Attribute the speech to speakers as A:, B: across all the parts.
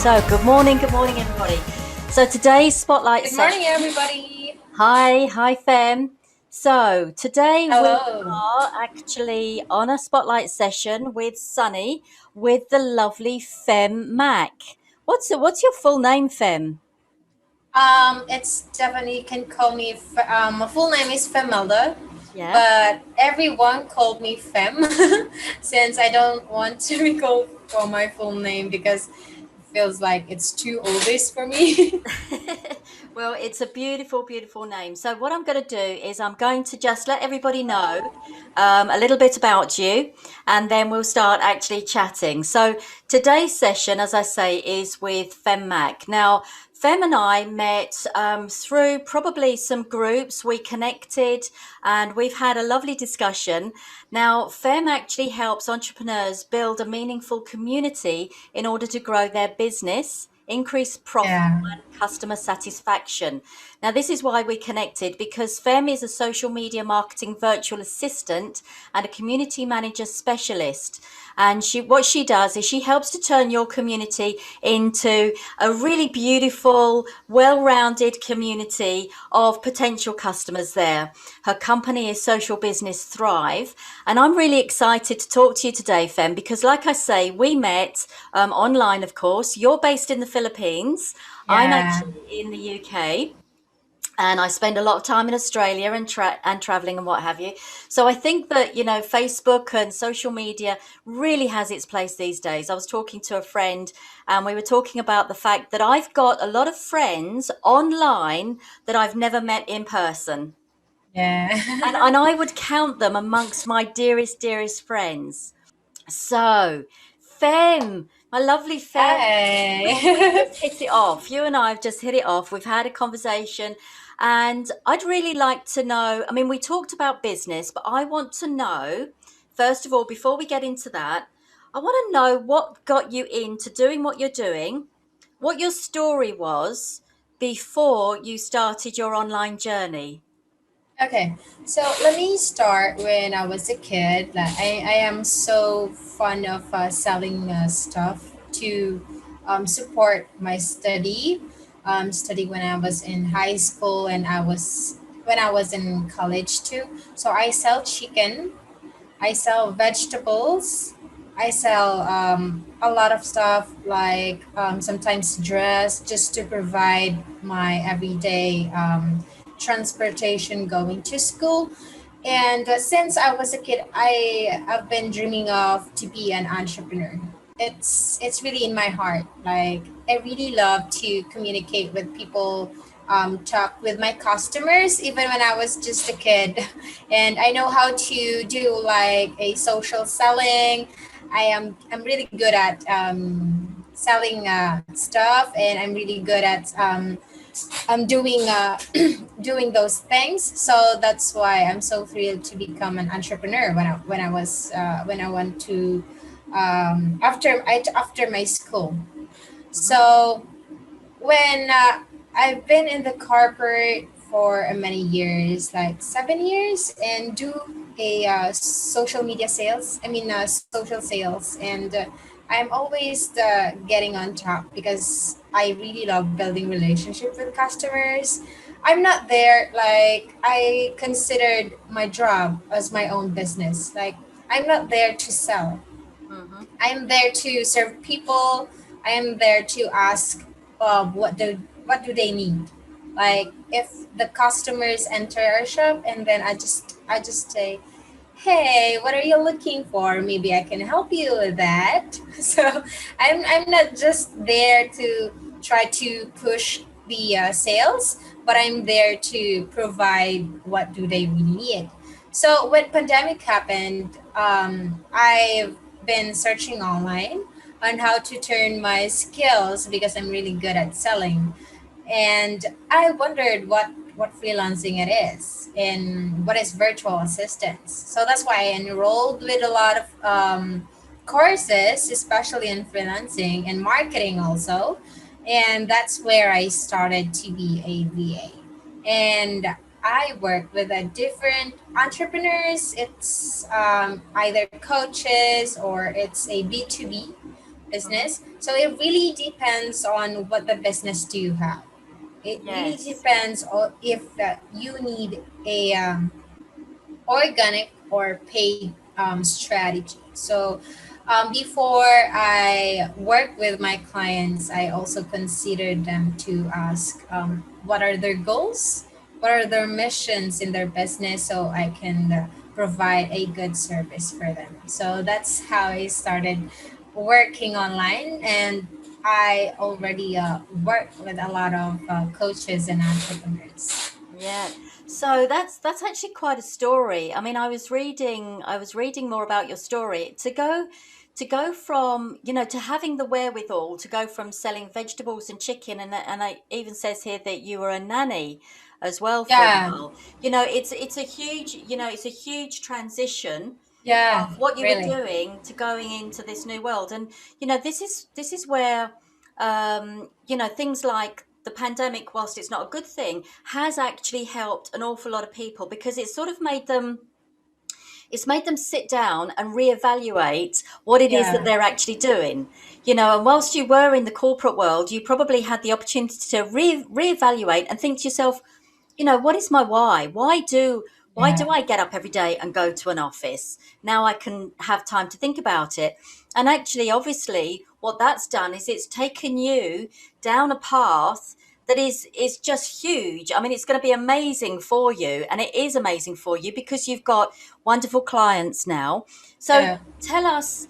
A: So, good morning, everybody. So today's spotlight
B: Good morning,
A: session.
B: everybody.
A: Hi, Fem. So today we
B: Hello.
A: are actually on a spotlight session with Sunny, with the lovely Fem Mac. What's your full name, Fem?
B: It's definitely you can call me. My full name is Femelda,
A: Yeah.
B: but everyone called me Fem since I don't want to be called for my full name because it feels like it's too oldish for me.
A: Well, it's a beautiful, beautiful name. So, what I'm going to do is I'm going to just let everybody know a little bit about you, and then we'll start actually chatting. So, today's session, as I say, is with Fem Mac. Now, Fem and I met through probably some groups. We connected and we've had a lovely discussion. Now, Fem actually helps entrepreneurs build a meaningful community in order to grow their business, increase profit
B: Yeah.
A: and customer satisfaction. Now, this is why we connected, because Fem is a social media marketing virtual assistant and a community manager specialist. And what she does is she helps to turn your community into a really beautiful, well-rounded community of potential customers there. Her company is Social Business Thrive. And I'm really excited to talk to you today, Fem, because like I say, we met online, of course. You're based in the Philippines. I'm
B: Yeah.
A: actually in the UK. And I spend a lot of time in Australia and traveling and what have you. So I think that, Facebook and social media really has its place these days. I was talking to a friend and we were talking about the fact that I've got a lot of friends online that I've never met in person. And,
B: Yeah.
A: and I would count them amongst my dearest, dearest friends. So, Fem, my lovely Fem, we've
B: Hi.
A: just hit it off. You and I have just hit it off. We've had a conversation, and I'd really like to know. I mean, we talked about business, but I want to know, first of all, before we get into that, I want to know what got you into doing what you're doing, what your story was before you started your online journey.
B: Okay, so let me start when I was a kid. Like I am so fond of selling stuff to support my study when I was in high school and when I was in college too. So I sell chicken, I sell vegetables, I sell a lot of stuff like sometimes dress just to provide my everyday transportation going to school. And since I was a kid, I have been dreaming of to be an entrepreneur. It's really in my heart. Like I really love to communicate with people, talk with my customers, even when I was just a kid. And I know how to do like a social selling. I'm really good at selling stuff, and I'm really good at I'm doing doing those things. So that's why I'm so thrilled to become an entrepreneur when I went to after my school.
A: Hmm.
B: So when I've been in the corporate for many years, like 7 years, and do a social media sales. I mean, social sales, and I'm always getting on top because I really love building relationship with customers. I'm not there like I considered my job as my own business. Like I'm not there to sell.
A: Hmm.
B: I'm there to serve people. I am there to ask what do they need. Like if the customers enter our shop and then I just say, hey, what are you looking for? Maybe I can help you with that. So I'm not just there to try to push the sales, but I'm there to provide what do they really need. So when pandemic happened, I've been searching online on how to turn my skills because I'm really good at selling, and I wondered what freelancing it is and what is virtual assistance. So that's why I enrolled with a lot of courses, especially in freelancing and marketing also, and that's where I started to be a VA. And I work with different entrepreneurs. It's either coaches or it's a B2B,
A: Hmm.
B: business. So it really depends on what the business do you have. It really
A: Yes.
B: depends on if you need a organic or paid strategy. So before I work with my clients, I also considered them to ask what are their goals, what are their missions in their business, so I can provide a good service for them. So that's how I started working online, and I already work with a lot of coaches and entrepreneurs.
A: Yeah. So that's actually quite a story. I mean, I was reading more about your story. To go from, to having the wherewithal to go from selling vegetables and chicken, and it even says here that you were a nanny as well for a
B: Yeah,
A: while. It's a huge transition
B: yeah,
A: of what you were
B: really.
A: doing to going into this new world. And this is where things like the pandemic, whilst it's not a good thing, has actually helped an awful lot of people, because it's made them sit down and reevaluate what it is that
B: Yeah,
A: they're actually doing. And whilst you were in the corporate world, you probably had the opportunity to reevaluate and think to yourself, what is my why? Why do
B: yeah,
A: I get up every day and go to an office? Now I can have time to think about it. And actually, obviously, what that's done is it's taken you down a path that is just huge. I mean, it's going to be amazing for you, and it is amazing for you because you've got wonderful clients now. So
B: yeah.
A: tell us,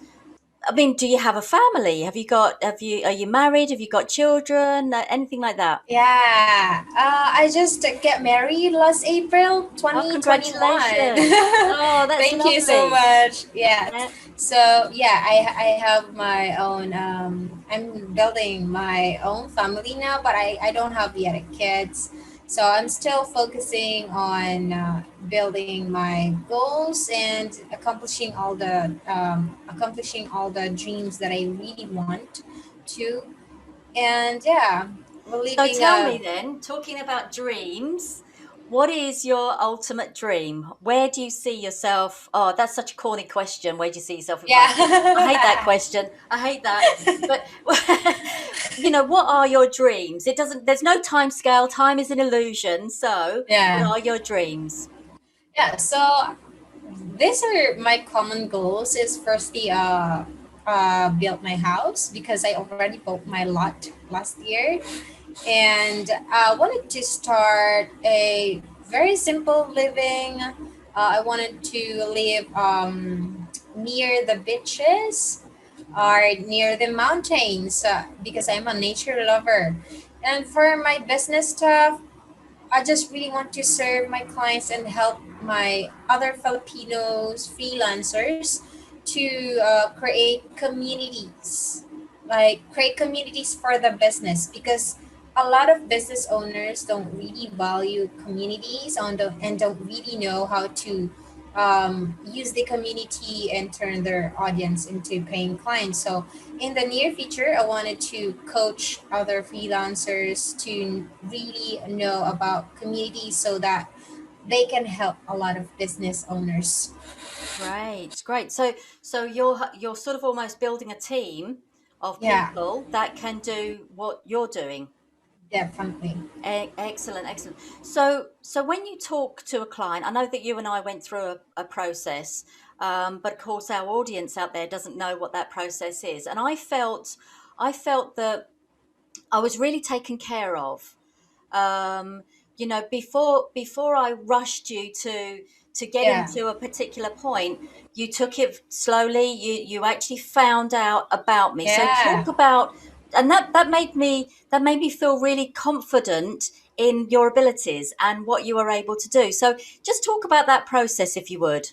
A: I mean, do you have a family? Are you married? Have you got children? Anything like that?
B: Yeah, I just get married last April
A: Oh,
B: 2021.
A: congratulations. Oh, that's
B: Thank you so
A: lovely.
B: much. Yeah.
A: Yeah.
B: So, yeah, I have my own, I'm building my own family now, but I don't have yet kids. So I'm still focusing on building my goals and accomplishing all the dreams that I really want to. And yeah, we're
A: So
B: living
A: tell me
B: a
A: then, talking about dreams, what is your ultimate dream? Where do you see yourself? Oh, that's such a corny question. Where do you see yourself in 5 years? I hate that
B: yeah.
A: question. I hate that. But what are your dreams? There's no time scale. Time is an illusion. So, what
B: Yeah.
A: are your dreams?
B: Yeah. So these are my common goals. Is firstly build my house because I already bought my lot last year, and I wanted to start a very simple living. I wanted to live near the beaches or near the mountains because I'm a nature lover. And for my business stuff, I just really want to serve my clients and help my other Filipinos freelancers to create communities, like create communities for the business because a lot of business owners don't really value communities and don't really know how to use the community and turn their audience into paying clients. So in the near future, I wanted to coach other freelancers to really know about communities so that they can help a lot of business owners.
A: Great, great. So you're sort of almost building a team of
B: Yeah,
A: people that can do what you're doing.
B: definitely.
A: Excellent, excellent. So when you talk to a client, I know that you and I went through a process, but of course our audience out there doesn't know what that process is. And I felt that I was really taken care of. Before I rushed you to getting
B: Yeah,
A: to a particular point, you took it slowly. You actually found out about me. So
B: yeah.
A: talk about, and that made me feel really confident in your abilities and what you were able to do. So just talk about that process if you would.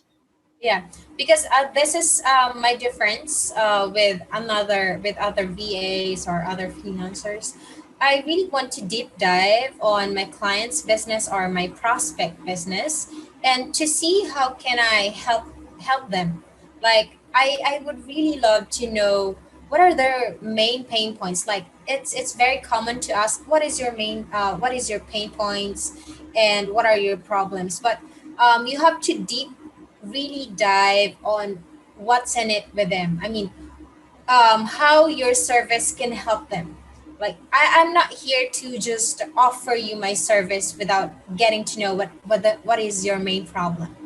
B: Yeah, because this is my difference with other VAs or other freelancers. I really want to deep dive on my client's business or my prospect business, and to see how can I help them. Like I would really love to know what are their main pain points. Like it's very common to ask what is your pain points and what are your problems, but you have to deep really dive on what's in it with them. I mean, how your service can help them. Like I'm not here to just offer you my service without getting to know what is your main problem,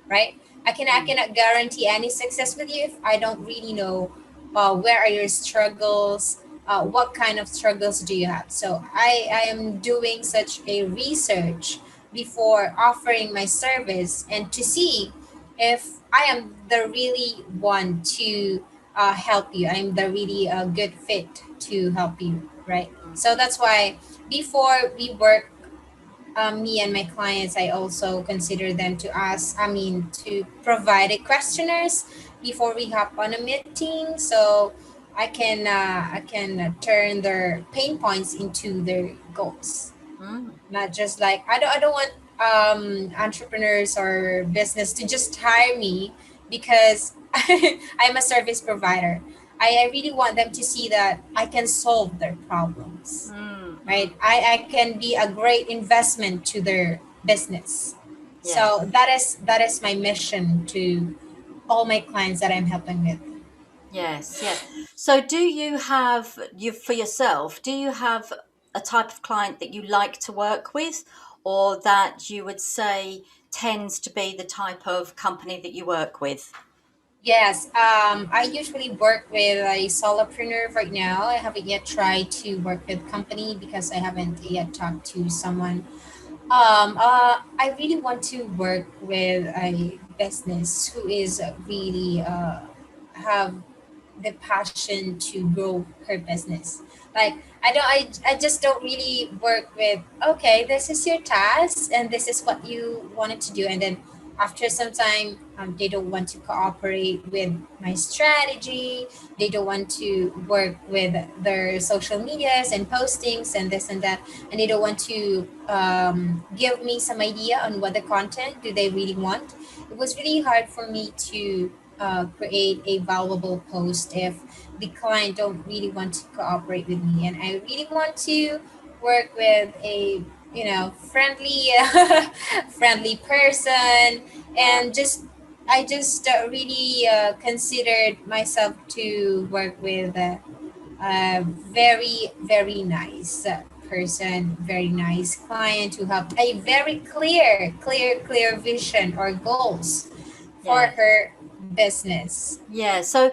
B: right? I
A: Mm.
B: cannot guarantee any success with you if I don't really know where are your struggles, what kind of struggles do you have. So I am doing such a research before offering my service and to see if I am the really one to help you. I'm the really good fit to help you, right? So that's why before we work, me and my clients, I also consider them to ask, I mean, to provide a questionnaires before we hop on a meeting, so I can turn their pain points into their goals.
A: Mm.
B: Not just like I don't want entrepreneurs or business to just hire me because I'm a service provider. I really want them to see that I can solve their problems,
A: Mm. Mm.
B: right? I can be a great investment to their business. So
A: Yes.
B: that is my mission to all my clients that I'm helping with.
A: Yes, yeah. So do you have you for yourself, do you have a type of client that you like to work with or that you would say tends to be the type of company that you work with?
B: Yes, I usually work with a solopreneur right now. I haven't yet tried to work with company because I haven't yet talked to someone. I really want to work with a business who is really have the passion to grow her business. Like I just don't really work with, okay, this is your task and this is what you wanted to do, and then after some time they don't want to cooperate with my strategy. They don't want to work with their social medias and postings and this and that, and they don't want to give me some idea on what the content do they really want. It was really hard for me to create a valuable post if the client don't really want to cooperate with me, and I really want to work with a friendly friendly person,
A: Yeah.
B: and just I just really considered myself to work with a very nice person, very nice client who have a very clear vision or goals for
A: Yes.
B: her business.
A: Yeah, so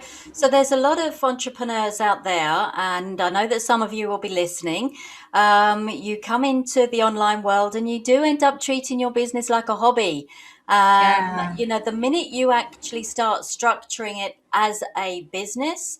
A: there's a lot of entrepreneurs out there, and I know that some of you will be listening. You come into the online world, and you do end up treating your business like a hobby.
B: Yeah,
A: The minute you actually start structuring it as a business,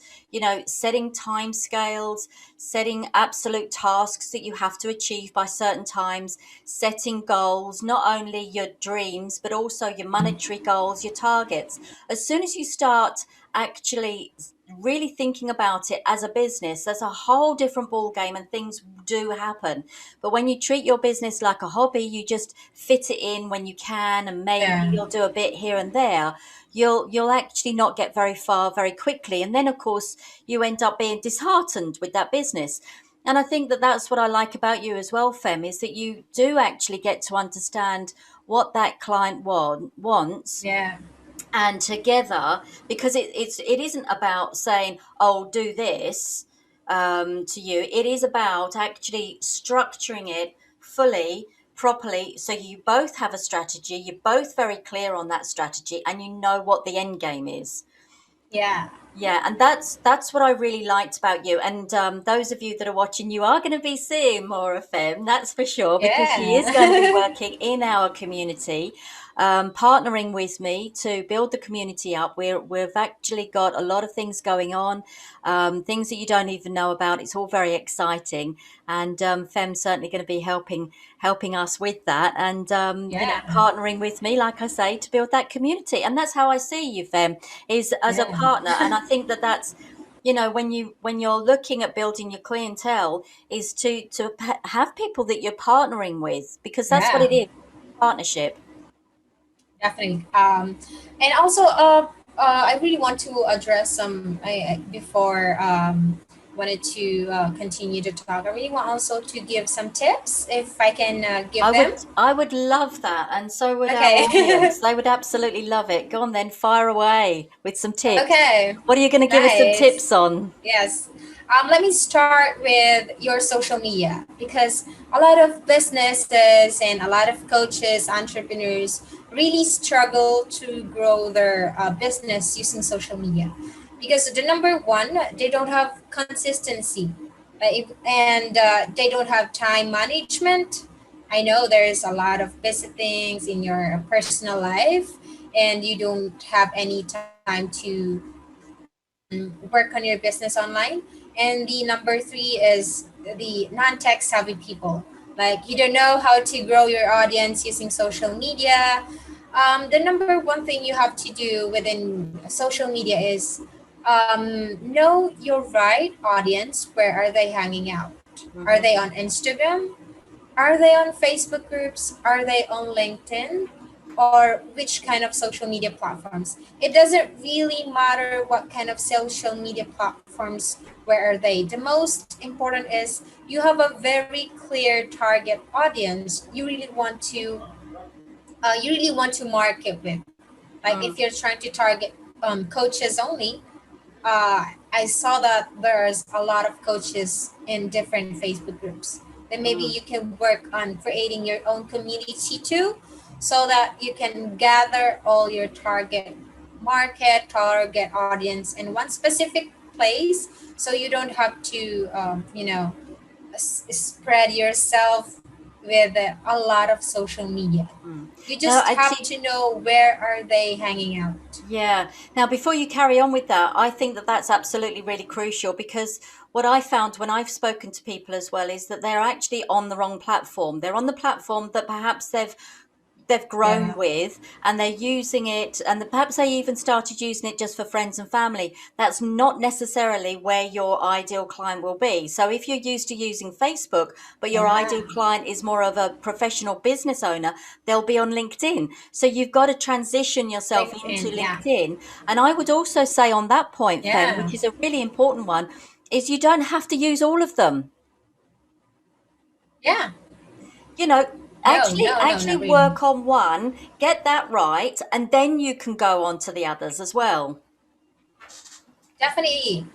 A: setting time scales, setting absolute tasks that you have to achieve by certain times, setting goals, not only your dreams, but also your monetary goals, your targets. As soon as you start actually really thinking about it as a business, there's a whole different ball game and things do happen. But when you treat your business like a hobby, you just fit it in when you can and maybe
B: yeah,
A: you'll do a bit here and there. You'll actually not get very far very quickly, and then of course you end up being disheartened with that business. And I think that that's what I like about you as well, Fem, is that you do actually get to understand what that client wants,
B: yeah,
A: and together, because it isn't about saying, oh, do this, to you. It is about actually structuring it fully, properly, so you both have a strategy, you're both very clear on that strategy, and you know what the end game is.
B: yeah,
A: Yeah, and that's what I really liked about you. And those of you that are watching, you are going to be seeing more of Fem, that's for sure, because she is going to be
B: yeah.
A: working in our community, partnering with me to build the community up. We've actually got a lot of things going on, things that you don't even know about. It's all very exciting, and Fem's certainly going to be helping us with that, and
B: Yeah,
A: partnering with me, like I say, to build that community. And that's how I see you, Fem, is as a partner. And I
B: yeah,
A: think that that's, when you're looking at building your clientele, is to have people that you're partnering with, because that's what
B: yeah.
A: it is, partnership.
B: Definitely. And also, I really want to address some before wanted to continue to talk. I really want also to give some tips if I can give
A: I would
B: them.
A: I would love that, and so would our
B: Okay.
A: audience. They would absolutely love it. Go on then, fire away with some tips.
B: Okay.
A: What are you going to give us some
B: Nice.
A: tips on?
B: Yes. Let me start with your social media because a lot of businesses and a lot of coaches, entrepreneurs really struggle to grow their business using social media because the number one, they don't have consistency, and they don't have time management. I know there's a lot of busy things in your personal life, and you don't have any time to work on your business online. And the number three is the non-tech savvy people. Like you don't know how to grow your audience using social media. The number one thing you have to do within social media is know your right audience. Where are they hanging out? Are
A: Hmm.
B: they on Instagram? Are they on Facebook groups? Are they on LinkedIn? Or which kind of social media platforms? It doesn't really matter what kind of social media platforms, where are they. The most important is you have a very clear target audience you really want to market with. Like if
A: Mm,
B: you're trying to target coaches only, I saw that there's a lot of coaches in different Facebook groups. Then maybe you
A: mm,
B: can work on creating your own community too, so that you can gather all your target market, target audience in one specific place, so you don't have to, spread yourself with a lot of social media.
A: mm.
B: You
A: Now,
B: just have
A: actually,
B: to know where are they hanging out.
A: yeah. Now, before you carry on with that, I think that that's absolutely really crucial because what I found when I've spoken to people as well is that they're actually on the wrong platform. They're on the platform that perhaps they've grown
B: Yeah.
A: with, and they're using it, and perhaps they even started using it just for friends and family. That's not necessarily where your ideal client will be. So if you're used to using Facebook but your
B: Yeah.
A: ideal client is more of a professional business owner, they'll be on LinkedIn. So you've got to transition yourself into
B: LinkedIn. Yeah.
A: LinkedIn. And I would also say on that point, Fem,
B: Yeah.
A: which is a really important one, is you don't have to use all of them.
B: Yeah.
A: You know,
B: No,
A: actually
B: no, no,
A: actually
B: not really.
A: work on one, get that right, and then you can go on to the others as well.
B: Definitely.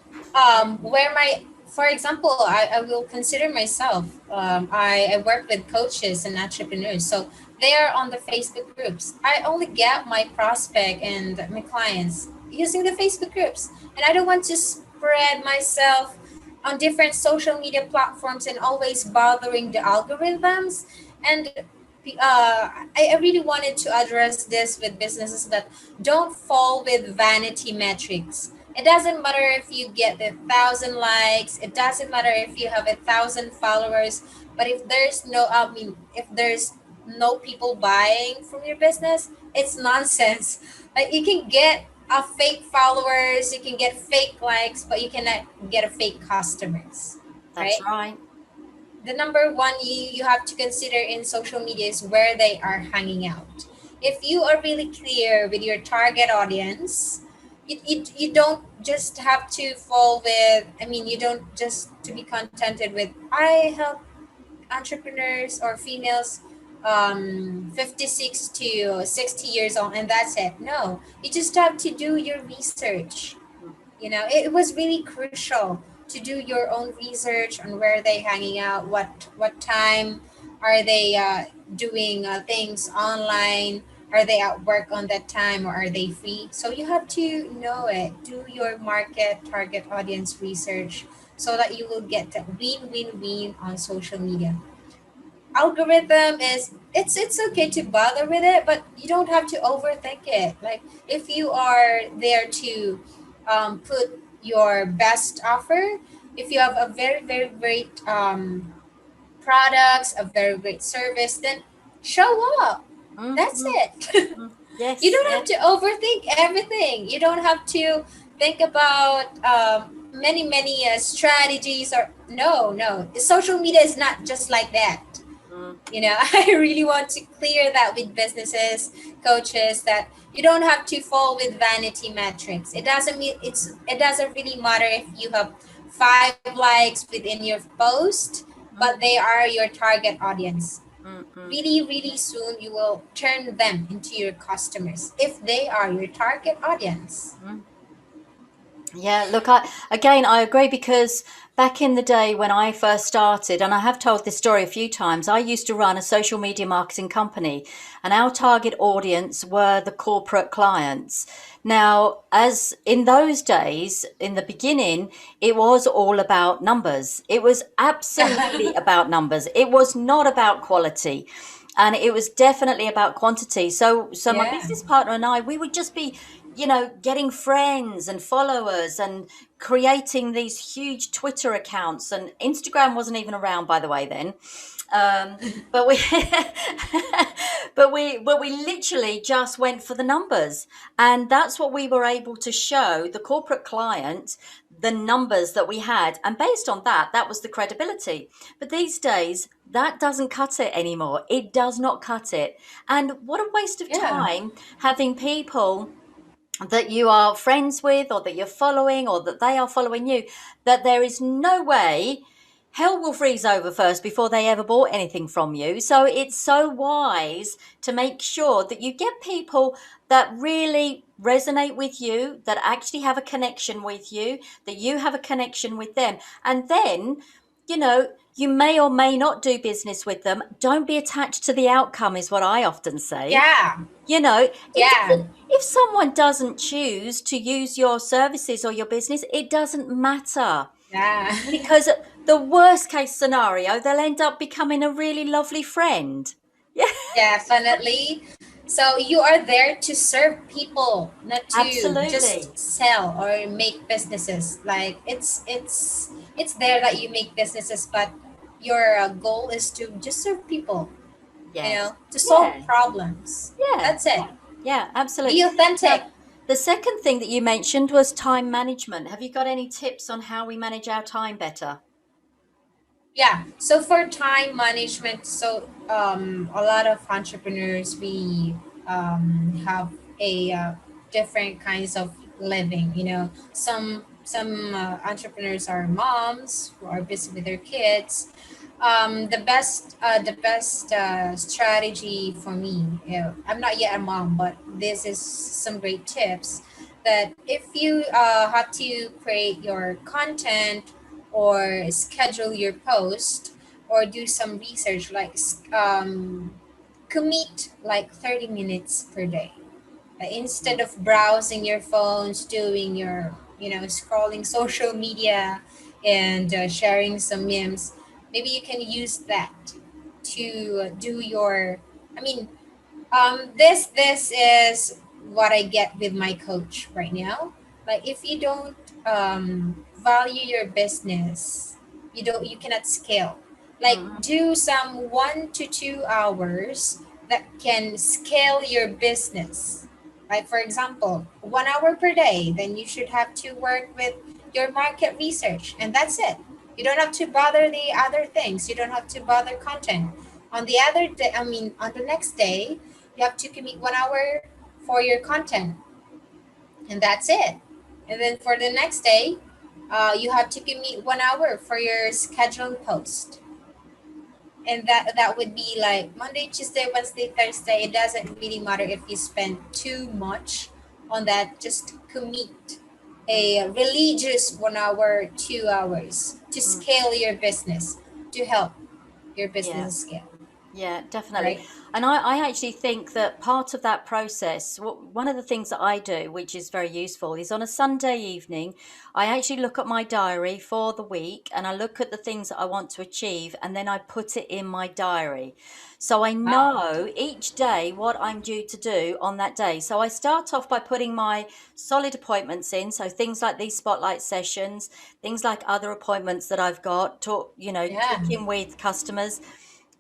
B: For example, I will consider myself. I work with coaches and entrepreneurs, so they are on the Facebook groups. I only get my prospect and my clients using the Facebook groups, and I don't want to spread myself on different social media platforms and always bothering the algorithms. And I really wanted to address this with businesses that don't fall with vanity metrics. It doesn't matter if you get 1,000 likes. It doesn't matter if you have 1,000 followers. But if there's no, I mean, if there's no people buying from your business, it's nonsense. Like you can get a fake followers, you can get fake likes, but you cannot get a fake customers,
A: That's
B: right?
A: right.
B: The number one you have to consider in social media is where they are hanging out. If you are really clear with your target audience, you don't just have to fall with, I mean, you don't just to be contented with, I help entrepreneurs or females 56 to 60 years old and that's it. No, you just have to do your research.
A: Mm,
B: It was really crucial to do your own research on where they hanging out, what time are they doing things online, are they at work on that time, or are they free. So you have to know it, do your market target audience research, so that you will get that win-win-win on social media. Algorithm is, it's okay to bother with it, but you don't have to overthink it. Like if you are there to put your best offer, if you have a very very great products, a very great service, then show up.
A: mm,
B: That's
A: mm,
B: it.
A: mm.
B: You
A: Yes,
B: don't have
A: yeah.
B: to overthink everything. You don't have to think about many strategies, or no, social media is not just like that.
A: Mm,
B: I really want to clear that with businesses, coaches, that you don't have to fall with vanity metrics. It doesn't really matter if you have 5 likes within your post, but
A: Mm,
B: they are your target audience.
A: mm, mm,
B: Really, really soon you will turn them into your customers if they are your target audience.
A: mm. Yeah, look, I agree because back in the day when I first started, and I have told this story a few times, I used to run a social media marketing company, and our target audience were the corporate clients. Now, as in those days, in the beginning, it was all about numbers. It was absolutely about numbers. It was not about quality. And it was definitely about quantity. So my
B: Yeah.
A: business partner and I, we would just be, getting friends and followers and creating these huge Twitter accounts. And Instagram wasn't even around, by the way, then. Um, but we, but we literally just went for the numbers, and that's what we were able to show the corporate client, the numbers that we had, and based on that, that was the credibility. But these days, that doesn't cut it anymore. It does not cut it, and what a waste of
B: Yeah.
A: time having people that you are friends with or that you're following or that they are following you, that there is no way hell will freeze over first before they ever bought anything from you. So it's so wise to make sure that you get people that really resonate with you, that actually have a connection with you, that you have a connection with them. And then, you may or may not do business with them. Don't be attached to the outcome, is what I often say.
B: Yeah.
A: It
B: Yeah.
A: doesn't, if someone doesn't choose to use your services or your business, it doesn't matter,
B: Yeah.
A: because the worst case scenario, they'll end up becoming a really lovely friend. Yeah,
B: Definitely. So you are there to serve people, not to just
A: absolutely.
B: sell or make businesses. Like it's there that you make businesses, but your goal is to just serve people.
A: Yes.
B: To solve
A: Yeah.
B: problems.
A: Yeah.
B: That's it.
A: Yeah,
B: Be
A: absolutely.
B: authentic.
A: Now, the second thing that you mentioned was time management. Have you got any tips on how we manage our time better?
B: Yeah. So for time management, so a lot of entrepreneurs we have a different kinds of living. Some entrepreneurs are moms who are busy with their kids. The best strategy for me. I'm not yet a mom, but this is some great tips that if you have to create your content or schedule your post or do some research like commit like 30 minutes per day. Instead
A: Mm,
B: of browsing your phones, doing your scrolling social media and sharing some memes, maybe you can use that to do your I mean this is what I get with my coach right now. Like if you don't value your business, you cannot scale. Like
A: mm,
B: do some 1 to 2 hours that can scale your business. Like for example, 1 hour per day, then you should have to work with your market research, and that's it. You don't have to bother the other things. You don't have to bother content. On the other day, on the next day, you have to commit 1 hour for your content, and that's it. And then for the next day, you have to commit 1 hour for your scheduled post, and that would be like Monday, Tuesday, Wednesday, Thursday. It doesn't really matter if you spend too much on that. Just commit
A: mm,
B: a religious 1 hour, 2 hours to
A: mm.
B: scale your business, to help your
A: Yeah.
B: business scale.
A: Yeah, definitely.
B: Right?
A: And I actually think that part of that process, one of the things that I do, which is very useful, is on a Sunday evening, I actually look at my diary for the week and I look at the things that I want to achieve and then I put it in my diary. So I
B: Wow.
A: know each day what I'm due to do on that day. So I start off by putting my solid appointments in. So things like these spotlight sessions, things like other appointments that I've got,
B: Yeah.
A: talking with customers.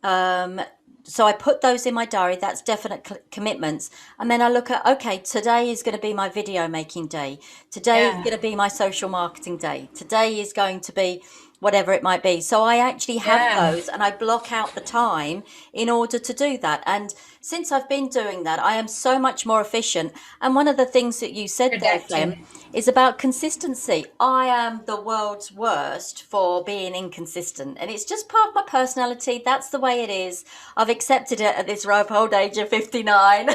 A: Um, so I put those in my diary. That's definite commitments. And then I look at, okay, today is going to be my video making day. Today is
B: Yeah.
A: going to be my social marketing day. Today is going to be whatever it might be. So I actually have
B: Yeah,
A: those and I block out the time in order to do that. And since I've been doing that, I am so much more efficient. And one of the things that you said there,
B: productive.
A: Flem, is about consistency. I am the world's worst for being inconsistent, and it's just part of my personality. That's the way it is. I've accepted it at this ripe old age of 59.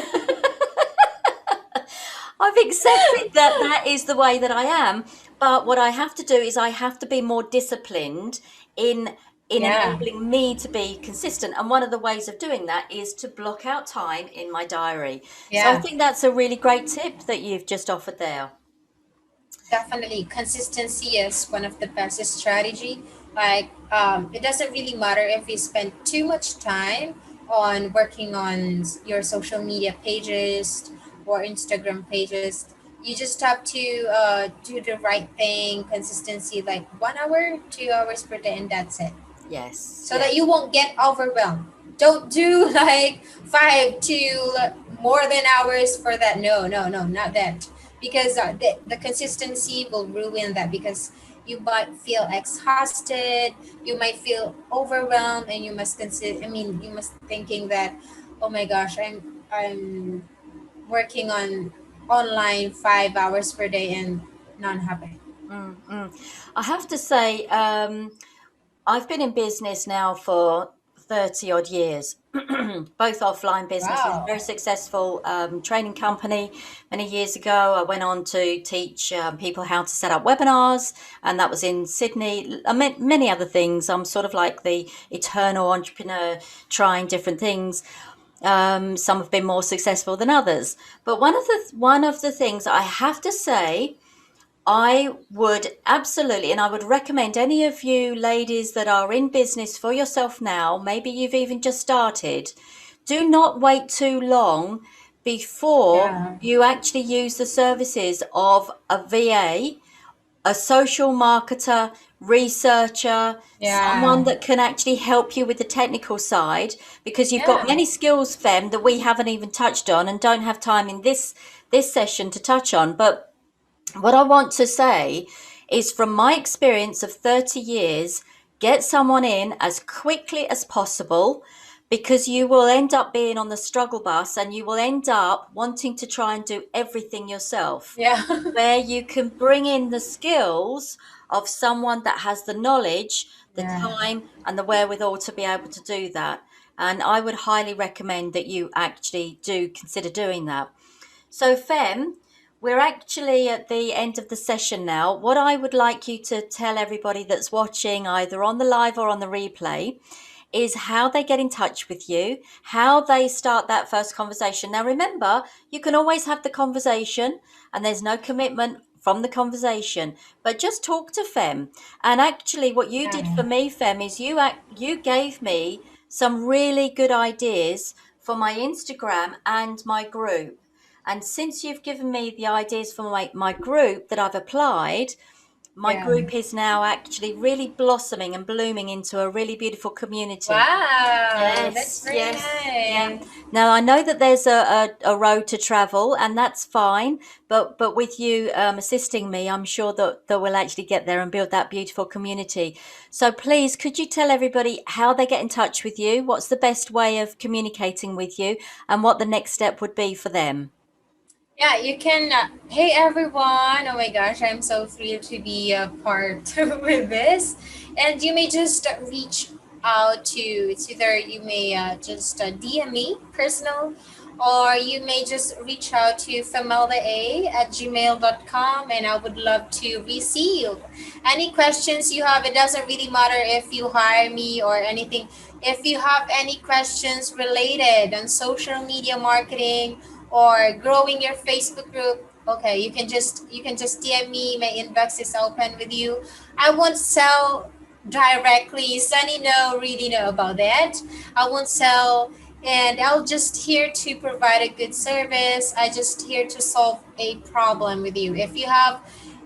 A: I've accepted that that is the way that I am. But what I have to do is I have to be more disciplined in
B: Yeah,
A: enabling me to be consistent. And one of the ways of doing that is to block out time in my diary. So I
B: yeah.
A: think that's a really great tip that you've just offered there.
B: Definitely, consistency is one of the best strategy. Like, it doesn't really matter if you spend too much time on working on your social media pages or Instagram pages. You just have to do the right thing, consistency, like 1 hour, 2 hours per day, and that's it,
A: Yes,
B: so that you
A: yes.
B: won't get overwhelmed. Don't do like five to more than hours for that. No, no, no, not that. Because the consistency will ruin that, because you might feel exhausted, you might feel overwhelmed, and you must consider. I mean, you must thinking that, oh my gosh, I'm working on online 5 hours per day and none happening.
A: Mm, mm. I have to say, I've been in business now for 30 odd years, both offline businesses,
B: Wow.
A: very successful training company. Many years ago, I went on to teach people how to set up webinars, and that was in Sydney. I meant many other things. I'm sort of like the eternal entrepreneur, trying different things. Some have been more successful than others. But one of the things I have to say, I would absolutely, and I would recommend any of you ladies that are in business for yourself now, maybe you've even just started, do not wait too long before
B: Yeah.
A: you actually use the services of a VA, a social marketer, researcher,
B: Yeah.
A: someone that can actually help you with the technical side, because you've got
B: Yeah.
A: many skills, Fem, that we haven't even touched on and don't have time in this session to touch on. But what I want to say is, from my experience of 30 years, get someone in as quickly as possible, because you will end up being on the struggle bus and you will end up wanting to try and do everything yourself.
B: Yeah.
A: Where you can bring in the skills of someone that has the knowledge, the
B: Yeah.
A: time, and the wherewithal to be able to do that. And I would highly recommend that you actually do consider doing that. So, Fem, we're actually at the end of the session now. What I would like you to tell everybody that's watching, either on the live or on the replay, is how they get in touch with you, how they start that first conversation. Now, remember, you can always have the conversation, and there's no commitment from the conversation, but just talk to Fem. And actually, what you did
B: Yeah.
A: for me, Fem, is you gave me some really good ideas for my Instagram and my group. And since you've given me the ideas for my group that I've applied, my
B: Yeah.
A: group is now actually really blossoming and blooming into a really beautiful community.
B: Wow, that's
A: Yes,
B: very
A: yes, yeah.
B: nice.
A: Now I know that there's a road to travel, and that's fine. But with you assisting me, I'm sure that we'll actually get there and build that beautiful community. So please, could you tell everybody how they get in touch with you? What's the best way of communicating with you, and what the next step would be for them?
B: Yeah, you can. Hey everyone! Oh my gosh, I'm so thrilled to be a part with this. And you may just reach out to. It's either you may just DM me personal, or you may just reach out to famelda@gmail.com, and I would love to receive any questions you have. It doesn't really matter if you hire me or anything. If you have any questions related on social media marketing or growing your Facebook group, okay, you can just DM me. My inbox is open with you. I won't sell directly. Sunny know really know about that. I won't sell, and I'll just here to provide a good service. I just here to solve a problem with you. If you have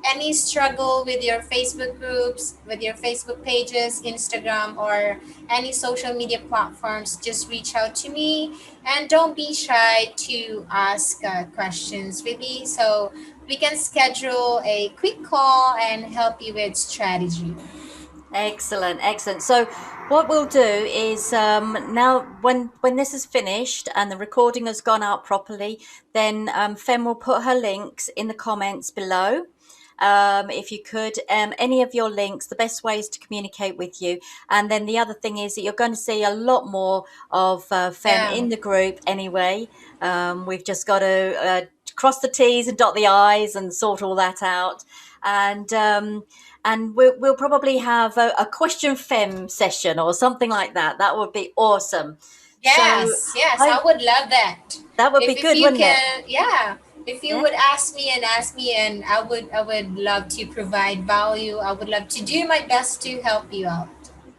B: any struggle with your Facebook groups, with your Facebook pages, Instagram, or any social media platforms, just reach out to me, and don't be shy to ask questions with me, so we can schedule a quick call and help you with strategy.
A: Excellent, excellent. So what we'll do is now when this is finished and the recording has gone out properly, then Fem will put her links in the comments below. If you could, any of your links, the best ways to communicate with you. And then the other thing is that you're going to see a lot more of Fem
B: Yeah.
A: in the group anyway. We've just got to cross the T's and dot the I's and sort all that out. And we'll probably have a question Fem session or something like that. That would be awesome. So
B: Yes, yes, I
A: I
B: would love that.
A: that would be
B: If
A: good,
B: you
A: wouldn't it?
B: can, yeah. If you
A: Yeah.
B: would ask me, and I would love to provide value. I would love to do my best to help you out.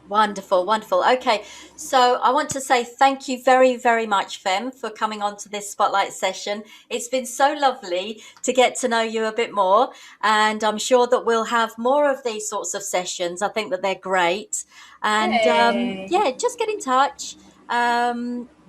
A: Wonderful, wonderful. Okay, so I want to say thank you very, very much, Fem, for coming on to this spotlight session. It's been so lovely to get to know you a bit more, and I'm sure that we'll have more of these sorts of sessions. I think that they're great, and
B: Yay!
A: yeah, just get in touch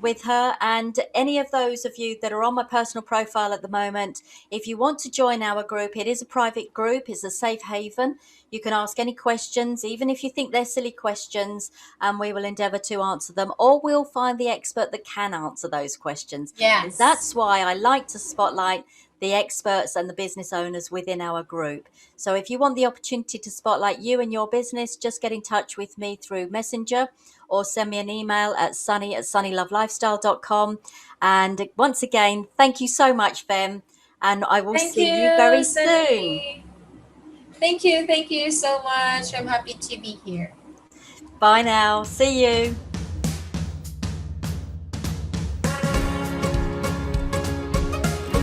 A: with her and any of those of you that are on my personal profile at the moment. If you want to join our group, it is a private group, it's a safe haven. You can ask any questions, even if you think they're silly questions, and we will endeavour to answer them, or we'll find the expert that can answer those questions. And that's
B: Yes.
A: why I like to spotlight the experts and the business owners within our group. So if you want the opportunity to spotlight you and your business, just get in touch with me through Messenger or send me an email at sunny@sunnylovelifestyle.com. And once again, thank you so much, Fem, and I will
B: Thank
A: see you
B: you,
A: very soon.
B: Sunny. Thank you so much. I'm happy to be here.
A: Bye now. See you.